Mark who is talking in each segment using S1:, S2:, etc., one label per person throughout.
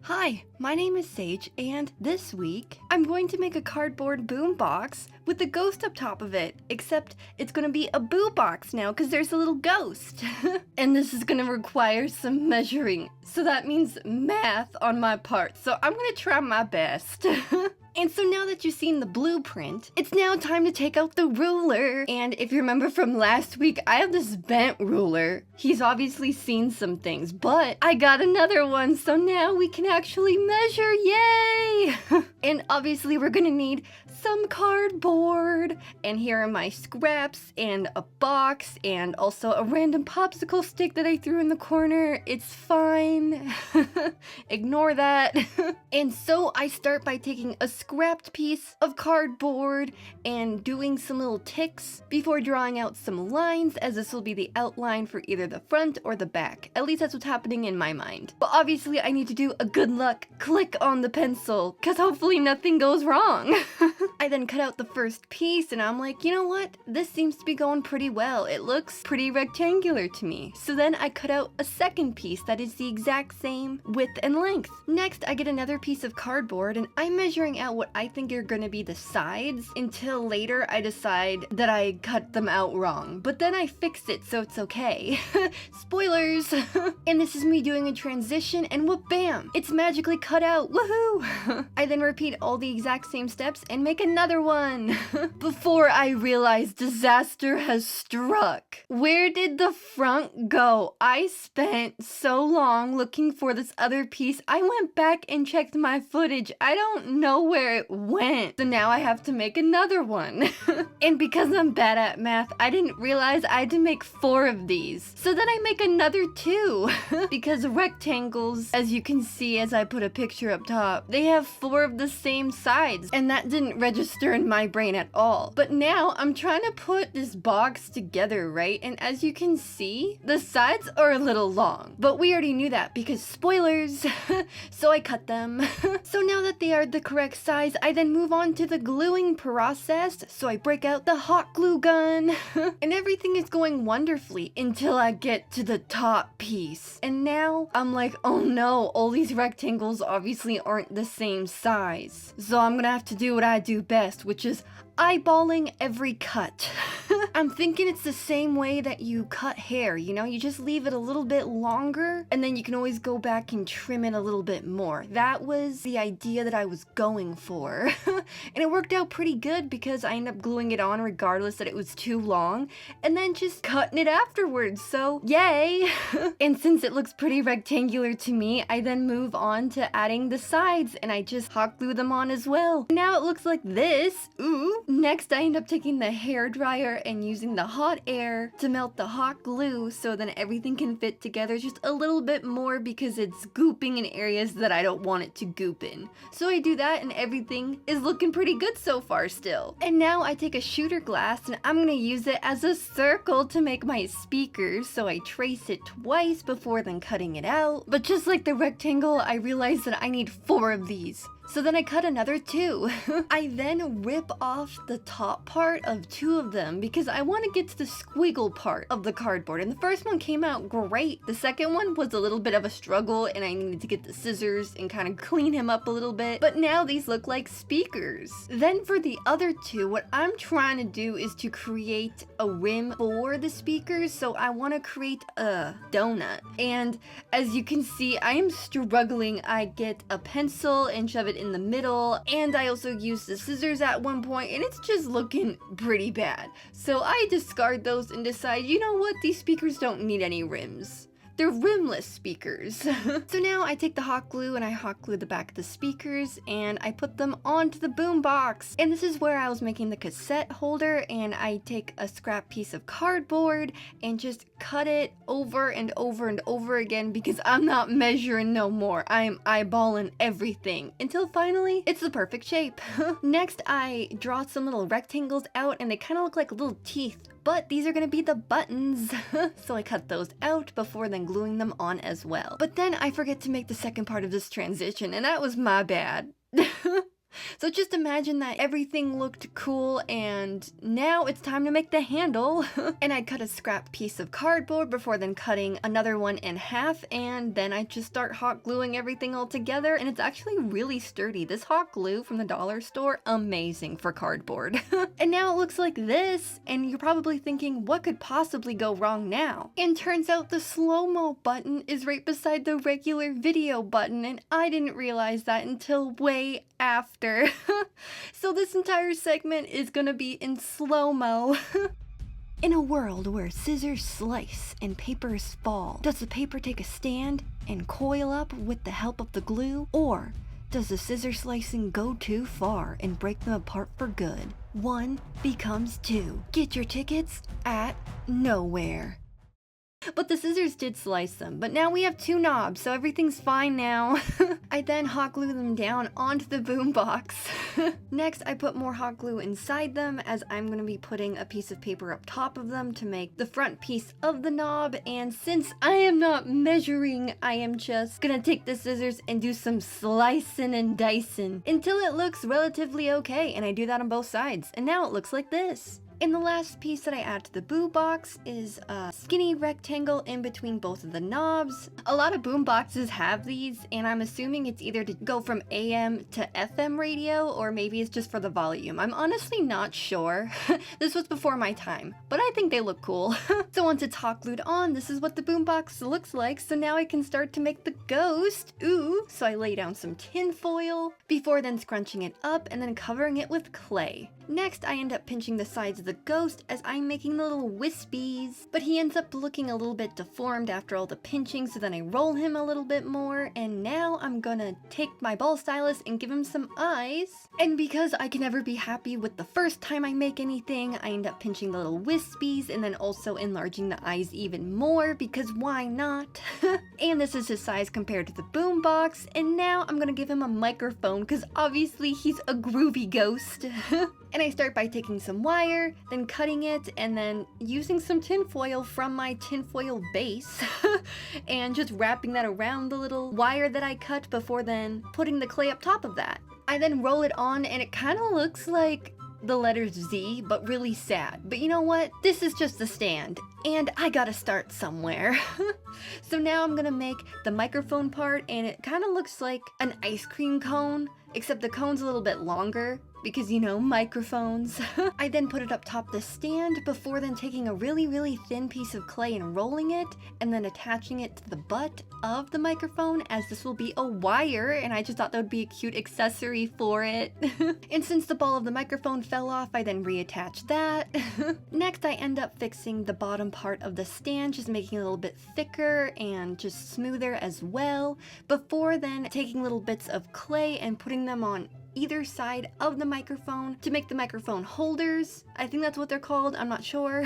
S1: Hi, my name is Sage, and this week I'm going to make a cardboard boombox with a ghost up top of it, except it's gonna be a boo box now because there's a little ghost. And this is gonna require some measuring, so that means math on my part, so I'm gonna try my best. And so now that you've seen the blueprint, it's now time to take out the ruler. And if you remember from last week, I have this bent ruler. He's obviously seen some things, but I got another one, so now we can actually measure, yay! And obviously we're gonna need some cardboard, and here are my scraps, and a box, and also a random popsicle stick that I threw in the corner. It's fine. Ignore that. And so I start by taking a scrapped piece of cardboard and doing some little ticks before drawing out some lines, as this will be the outline for either the front or the back. At least that's what's happening in my mind. But obviously I need to do a good luck click on the pencil, because hopefully nothing goes wrong. I then cut out the first piece and I'm like, you know what? This seems to be going pretty well. It looks pretty rectangular to me. So then I cut out a second piece that is the exact same width and length. Next, I get another piece of cardboard and I'm measuring out what I think are gonna be the sides until later I decide that I cut them out wrong. But then I fixed it, so it's okay. Spoilers! And this is me doing a transition and whoop bam! It's magically cut out, woohoo! I then repeat all the exact same steps and make another one. Before I realize disaster has struck. Where did the front go? I spent so long looking for this other piece. I went back and checked my footage. I don't know where it went. So now I have to make another one. And because I'm bad at math, I didn't realize I had to make 4 of these. So then I make another 2. Because rectangles, as you can see as I put a picture up top, they have 4 of the same sides. And that didn't register in my brain at all. But now I'm trying to put this box together, right? And as you can see, the sides are a little long. But we already knew that because spoilers. So I cut them. So now that they are the correct size, I then move on to the gluing process. So I break out the hot glue gun. And everything is going wonderfully until I get to the top piece. And now I'm like, oh no, all these rectangles obviously aren't the same size. So I'm gonna have to do what I do best, which is eyeballing every cut. I'm thinking it's the same way that you cut hair, you know? You just leave it a little bit longer, and then you can always go back and trim it a little bit more. That was the idea that I was going for. And it worked out pretty good because I ended up gluing it on regardless that it was too long, and then just cutting it afterwards, so yay! And since it looks pretty rectangular to me, I then move on to adding the sides, and I just hot glue them on as well. Now it looks like this. Ooh. Next, I end up taking the hair dryer and using the hot air to melt the hot glue so then everything can fit together just a little bit more because it's gooping in areas that I don't want it to goop in. So I do that and everything is looking pretty good so far still. And now I take a shooter glass and I'm gonna use it as a circle to make my speakers, so I trace it twice before then cutting it out. But just like the rectangle, I realized that I need 4 of these. So then I cut another 2. I then rip off the top part of 2 of them because I want to get to the squiggle part of the cardboard. And the first one came out great. The second one was a little bit of a struggle and I needed to get the scissors and kind of clean him up a little bit. But now these look like speakers. Then for the other 2, what I'm trying to do is to create a rim for the speakers. So I want to create a donut. And as you can see, I am struggling. I get a pencil and shove it in the middle, and I also used the scissors at one point, and it's just looking pretty bad. So I discard those and decide, you know what, these speakers don't need any rims. They're rimless speakers. So now I take the hot glue and I hot glue the back of the speakers and I put them onto the boom box. And this is where I was making the cassette holder, and I take a scrap piece of cardboard and just cut it over and over and over again because I'm not measuring no more. I am eyeballing everything until finally it's the perfect shape. Next, I draw some little rectangles out and they kind of look like little teeth. But these are gonna be the buttons. So I cut those out before then gluing them on as well. But then I forget to make the second part of this transition, and that was my bad. So just imagine that everything looked cool and now it's time to make the handle. And I cut a scrap piece of cardboard before then cutting another one in half, and then I just start hot gluing everything all together, and it's actually really sturdy. This hot glue from the dollar store, amazing for cardboard. And now it looks like this, and you're probably thinking, what could possibly go wrong now? And turns out the slow-mo button is right beside the regular video button, and I didn't realize that until way after. So this entire segment is gonna be in slow-mo. In a world where scissors slice and papers fall, does the paper take a stand and coil up with the help of the glue? Or does the scissor slicing go too far and break them apart for good? One becomes two. Get your tickets at nowhere. But the scissors did slice them, but now we have two knobs, so everything's fine now. I then hot glue them down onto the boombox. Next, I put more hot glue inside them, as I'm going to be putting a piece of paper up top of them to make the front piece of the knob, and since I am not measuring, I am just gonna take the scissors and do some slicing and dicing until it looks relatively okay, and I do that on both sides, and now it looks like this. And the last piece that I add to the boo box is a skinny rectangle in between both of the knobs. A lot of boom boxes have these, and I'm assuming it's either to go from AM to FM radio, or maybe it's just for the volume. I'm honestly not sure. This was before my time, but I think they look cool. So once it's hot glued on, this is what the boom box looks like. So now I can start to make the ghost. Ooh, so I lay down some tin foil before then scrunching it up and then covering it with clay. Next, I end up pinching the sides of the ghost as I'm making the little wispies, but he ends up looking a little bit deformed after all the pinching, so then I roll him a little bit more, and now I'm gonna take my ball stylus and give him some eyes. And because I can never be happy with the first time I make anything, I end up pinching the little wispies and then also enlarging the eyes even more, because why not? And this is his size compared to the boombox, and now I'm gonna give him a microphone because obviously he's a groovy ghost. And I start by taking some wire, then cutting it, and then using some tinfoil from my tinfoil base and just wrapping that around the little wire that I cut before then putting the clay up top of that. I then roll it on and it kind of looks like the letters Z, but really sad. But you know what? This is just a stand, and I gotta start somewhere. So now I'm gonna make the microphone part, and it kind of looks like an ice cream cone, except the cone's a little bit longer, because, you know, microphones. I then put it up top the stand before then taking a really thin piece of clay and rolling it, and then attaching it to the butt of the microphone, as this will be a wire, and I just thought that would be a cute accessory for it. And since the ball of the microphone fell off, I then reattached that. Next, I end up fixing the bottom part of the stand, just making it a little bit thicker and just smoother as well, before then taking little bits of clay and putting them on either side of the microphone to make the microphone holders. I think that's what they're called, I'm not sure.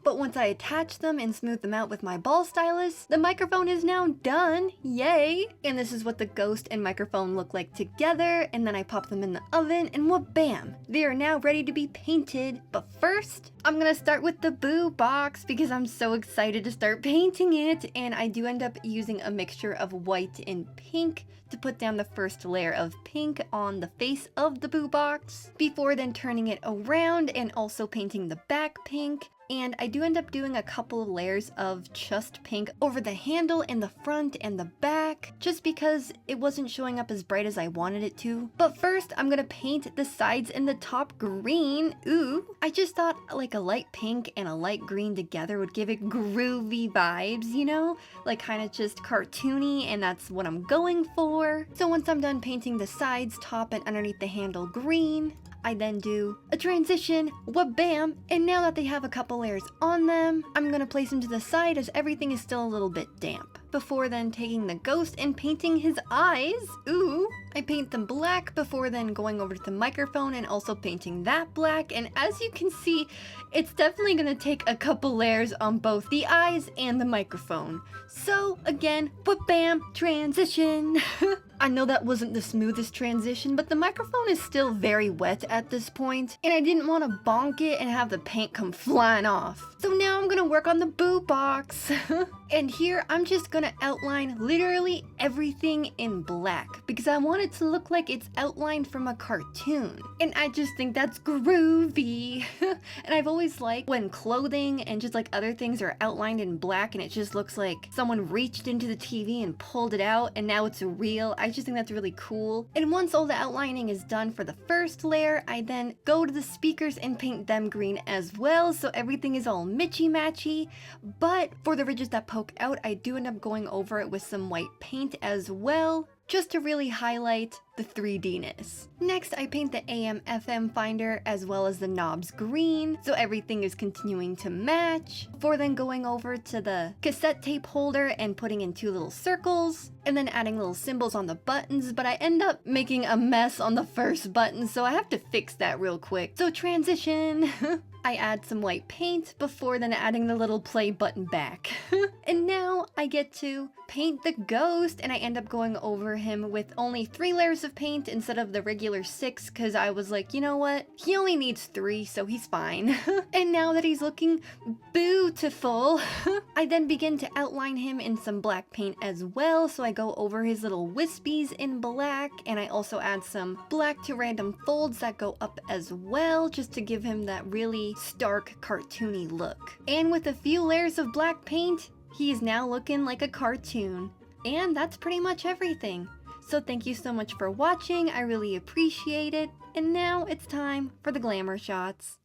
S1: But once I attach them and smooth them out with my ball stylus, the microphone is now done, yay! And this is what the ghost and microphone look like together, and then I pop them in the oven, and bam! They are now ready to be painted. But first, I'm gonna start with the boo box because I'm so excited to start painting it, and I do end up using a mixture of white and pink to put down the first layer of pink on the face of the boo box, before then turning it around and also painting the back pink. And I do end up doing a couple of layers of just pink over the handle and the front and the back, just because it wasn't showing up as bright as I wanted it to. But first, I'm gonna paint the sides and the top green. Ooh, I just thought like a light pink and a light green together would give it groovy vibes, you know? Like kind of just cartoony, and that's what I'm going for. So once I'm done painting the sides, top, and underneath the handle green, I then do a transition, bam, and now that they have a couple layers on them, I'm gonna place them to the side as everything is still a little bit damp. Before then taking the ghost and painting his eyes. Ooh, I paint them black before then going over to the microphone and also painting that black, and as you can see, it's definitely gonna take a couple layers on both the eyes and the microphone. So again, bam, transition. I know that wasn't the smoothest transition, but the microphone is still very wet at this point, and I didn't want to bonk it and have the paint come flying off. So now I'm gonna work on the boo box. And here I'm just gonna outline literally everything in black because I want it to look like it's outlined from a cartoon. And I just think that's groovy. And I've always liked when clothing and just like other things are outlined in black and it just looks like someone reached into the TV and pulled it out and now it's real. I just think that's really cool. And once all the outlining is done for the first layer, I then go to the speakers and paint them green as well, so everything is all matchy-matchy. But for the ridges that poke out, I do end up going over it with some white paint as well, just to really highlight the 3D-ness. Next, I paint the AM/FM finder as well as the knobs green, so everything is continuing to match, before then going over to the cassette tape holder and putting in 2 little circles, and then adding little symbols on the buttons, but I end up making a mess on the first button, so I have to fix that real quick. So transition! I add some white paint before then adding the little play button back. And now I get to paint the ghost, and I end up going over him with only 3 layers of paint instead of the regular 6 because I was like, you know what? He only needs 3, so he's fine. And now that he's looking beautiful, I then begin to outline him in some black paint as well. So I go over his little wispies in black, and I also add some black to random folds that go up as well, just to give him that really stark, cartoony look. And with a few layers of black paint, he is now looking like a cartoon. And that's pretty much everything. So thank you so much for watching, I really appreciate it. And now it's time for the glamour shots.